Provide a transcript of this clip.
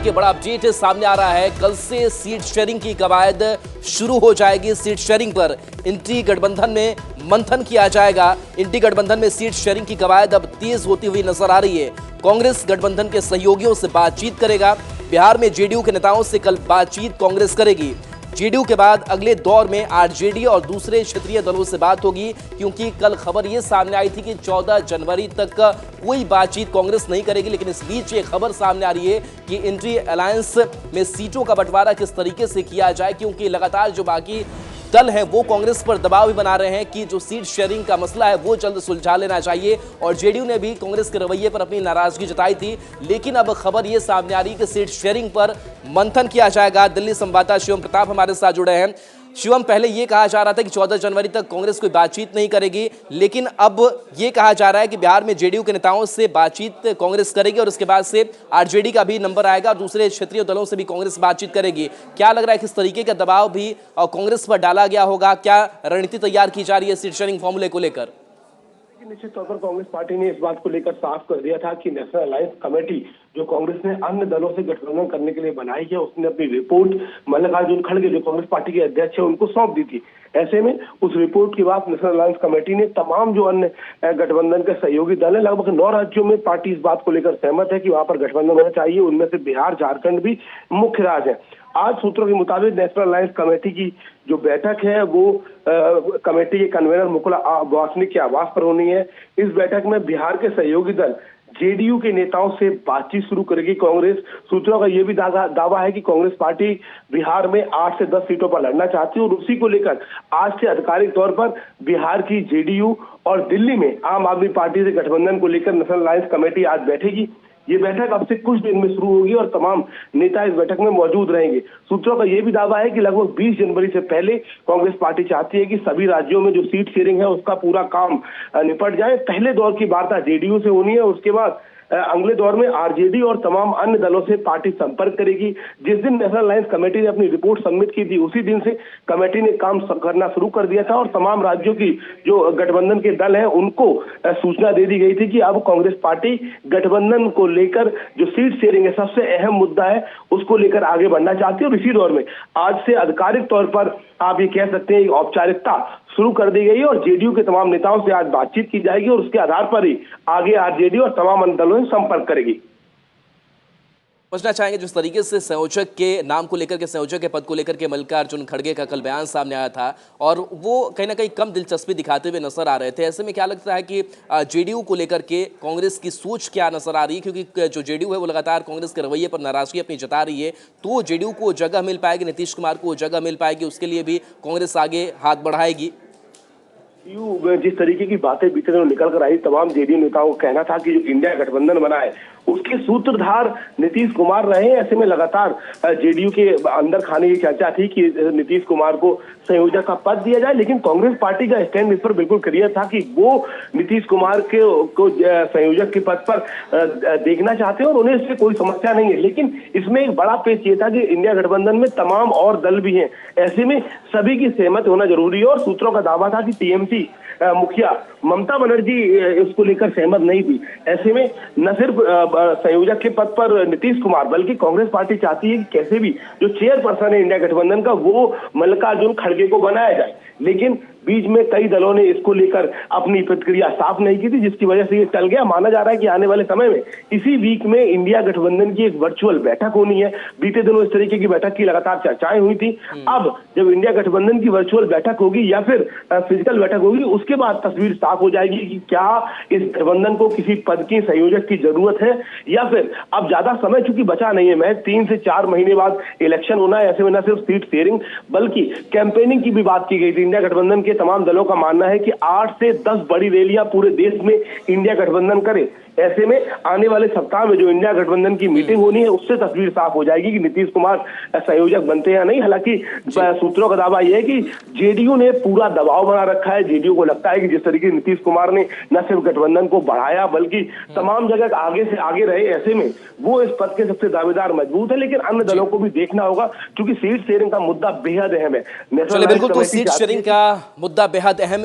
देखिए बड़ा अपडेट सामने आ रहा है। कल से सीट शेयरिंग की कवायद शुरू हो जाएगी। सीट शेयरिंग पर इंडी गठबंधन में मंथन किया जाएगा। इंडी गठबंधन में सीट शेयरिंग की कवायद अब तेज होती हुई नजर आ रही है। कांग्रेस गठबंधन के सहयोगियों से बातचीत करेगा। बिहार में जेडीयू के नेताओं से कल बातचीत कांग्रेस करेगी। जेडीयू के बाद अगले दौर में आरजेडी और दूसरे क्षेत्रीय दलों से बात होगी, क्योंकि कल खबर यह सामने आई थी कि 14 जनवरी तक कोई बातचीत कांग्रेस नहीं करेगी। लेकिन इस बीच ये खबर सामने आ रही है कि इंडी अलायंस में सीटों का बंटवारा किस तरीके से किया जाए, क्योंकि लगातार जो बाकी दल हैं वो कांग्रेस पर दबाव भी बना रहे हैं कि जो सीट शेयरिंग का मसला है वो जल्द सुलझा लेना चाहिए। और जेडीयू ने भी कांग्रेस के रवैये पर अपनी नाराजगी जताई थी। लेकिन अब खबर ये सामने आ रही है कि सीट शेयरिंग पर मंथन किया जाएगा। दिल्ली संवाददाता शिवम प्रताप हमारे साथ जुड़े हैं। शिवम, पहले ये कहा जा रहा था कि 14 जनवरी तक कांग्रेस कोई बातचीत नहीं करेगी, लेकिन अब ये कहा जा रहा है कि बिहार में जेडीयू के नेताओं से बातचीत कांग्रेस करेगी और उसके बाद से आरजेडी का भी नंबर आएगा और दूसरे क्षेत्रीय दलों से भी कांग्रेस बातचीत करेगी। क्या लग रहा है किस तरीके का दबाव भी कांग्रेस पर डाला गया होगा? क्या रणनीति तैयार की जा रही है सीट शेयरिंग फॉर्मूले को लेकर? निश्चित तौर पर कांग्रेस पार्टी ने इस बात को लेकर साफ कर दिया था कि नेशनल अलायंस कमेटी जो कांग्रेस ने अन्य दलों से गठबंधन करने के लिए बनाई है, उसने अपनी रिपोर्ट मल्लिकार्जुन खड़गे जो कांग्रेस पार्टी के अध्यक्ष है उनको सौंप दी थी। ऐसे में उस रिपोर्ट के बाद नेशनल अलायंस कमेटी ने तमाम जो अन्य गठबंधन के सहयोगी दल है, लगभग 9 राज्यों में पार्टी इस बात को लेकर सहमत है कि वहां पर गठबंधन होना चाहिए। उनमें से बिहार, झारखंड भी मुख्य राज्य है। आज सूत्रों के मुताबिक नेशनल अलायंस कमेटी की जो बैठक है वो कमेटी के कन्वीनर मुकुल वासनिक के आवास पर होनी है। इस बैठक में बिहार के सहयोगी दल जेडीयू के नेताओं से बातचीत शुरू करेगी कांग्रेस। सूत्रों का यह भी दावा है कि कांग्रेस पार्टी बिहार में 8 से 10 सीटों पर लड़ना चाहती है और उसी को लेकर आज से आधिकारिक तौर पर बिहार की जेडीयू और दिल्ली में आम आदमी पार्टी से गठबंधन को लेकर नेशनल अलायंस कमेटी आज बैठेगी। ये बैठक अब से कुछ दिन में शुरू होगी और तमाम नेता इस बैठक में मौजूद रहेंगे। सूत्रों का यह भी दावा है कि लगभग 20 जनवरी से पहले कांग्रेस पार्टी चाहती है कि सभी राज्यों में जो सीट शेयरिंग है उसका पूरा काम निपट जाए। पहले दौर की वार्ता जेडीयू से होनी है, उसके बाद अगले दौर में आरजेडी और तमाम अन्य दलों से पार्टी संपर्क करेगी। जिस दिन नेशनल अलायंस कमेटी ने अपनी रिपोर्ट सबमिट की थी उसी दिन से कमेटी ने काम करना शुरू कर दिया था और तमाम राज्यों की जो गठबंधन के दल हैं उनको सूचना दे दी गई थी कि अब कांग्रेस पार्टी गठबंधन को लेकर जो सीट शेयरिंग है, सबसे अहम मुद्दा है, उसको लेकर आगे बढ़ना चाहती है। और इसी दौर में आज से आधिकारिक तौर पर आप ये कह सकते हैं औपचारिकता शुरू कर दी गई है और जेडीयू के तमाम नेताओं से आज बातचीत की जाएगी और उसके आधार पर ही आगे आरजेडी और तमाम अन्य दलों से संपर्क करेगी। पूछना चाहेंगे जिस तरीके से संयोजक के नाम को लेकर के, संयोजक के पद को लेकर के मल्लिकार्जुन खड़गे का कल बयान सामने आया था और वो कहीं ना कहीं कम दिलचस्पी दिखाते हुए नजर आ रहे थे। ऐसे में क्या लगता है कि जेडीयू को लेकर के कांग्रेस की सोच क्या नजर आ रही है? क्योंकि जो जेडीयू है वो लगातार कांग्रेस के रवैये पर नाराजगी अपनी जता रही है, तो जेडीयू को जगह मिल पाएगी, नीतीश कुमार को जगह मिल पाएगी, उसके लिए भी कांग्रेस आगे हाथ बढ़ाएगी। जिस तरीके की बातें बीते दिनों निकल कर आई, तमाम जेडीयू नेताओं का कहना था कि जो इंडिया गठबंधन बना है उसके सूत्रधार नीतीश कुमार रहे। ऐसे में लगातार जेडीयू के अंदर खाने की चर्चा थी कि नीतीश कुमार को संयोजक का पद दिया जाए, लेकिन कांग्रेस पार्टी का स्टैंड इस पर बिल्कुल क्लियर था कि वो नीतीश कुमार को संयोजक के पद पर देखना चाहते हैं और उन्हें इससे कोई समस्या नहीं है। लेकिन इसमें एक बड़ा पेच ये था कि इंडिया गठबंधन में तमाम और दल भी हैं, ऐसे में सभी की सहमत होना जरूरी है। और सूत्रों का दावा था कि टीएमसी मुखिया ममता बनर्जी इसको लेकर सहमत नहीं थी। ऐसे में न सिर्फ संयोजक के पद पर नीतीश कुमार बल्कि कांग्रेस पार्टी चाहती है कि कैसे भी जो चेयरपर्सन है इंडिया गठबंधन का वो मल्लिकार्जुन खड़गे को बनाया जाए। लेकिन बीच में कई दलों ने इसको लेकर अपनी प्रतिक्रिया साफ नहीं की थी, जिसकी वजह से ये टल गया। माना जा रहा है कि आने वाले समय में इसी वीक में इंडिया गठबंधन की एक वर्चुअल बैठक होनी है। बीते दिनों इस तरीके की बैठक की लगातार चर्चाएं हुई थी। अब जब इंडिया गठबंधन की वर्चुअल बैठक होगी या फिर फिजिकल बैठक होगी, उसके बाद तस्वीर साफ हो जाएगी कि क्या इस गठबंधन को किसी पद की संयोजक की जरूरत है या फिर अब ज्यादा समय चूंकि बचा नहीं है, मैं 3 से 4 महीने बाद इलेक्शन होना है। ऐसे में न सिर्फ सीट शेयरिंग बल्कि कैंपेनिंग की भी बात की गई थी। इंडिया गठबंधन के तमाम दलों का मानना है कि 8 से 10 बड़ी रैलियां पूरे देश में इंडिया गठबंधन करे। ऐसे में आने वाले सप्ताह में जो इंडिया गठबंधन की मीटिंग होनी है उससे तस्वीर साफ हो जाएगी कि नीतीश कुमार संयोजक बनते हैं या नहीं। हालांकि सूत्रों का दावा यह है कि जेडीयू ने पूरा दबाव बना रखा है। जेडीयू को लगता है कि जिस तरीके नीतीश कुमार ने न सिर्फ गठबंधन को बढ़ाया बल्कि तमाम जगह आगे से आगे रहे, ऐसे में वो इस पद के सबसे दावेदार मजबूत है। लेकिन अन्य दलों को भी देखना होगा क्योंकि सीट शेयरिंग का मुद्दा बेहद अहम है। बिल्कुल, तो सीट शेयरिंग का मुद्दा बेहद अहम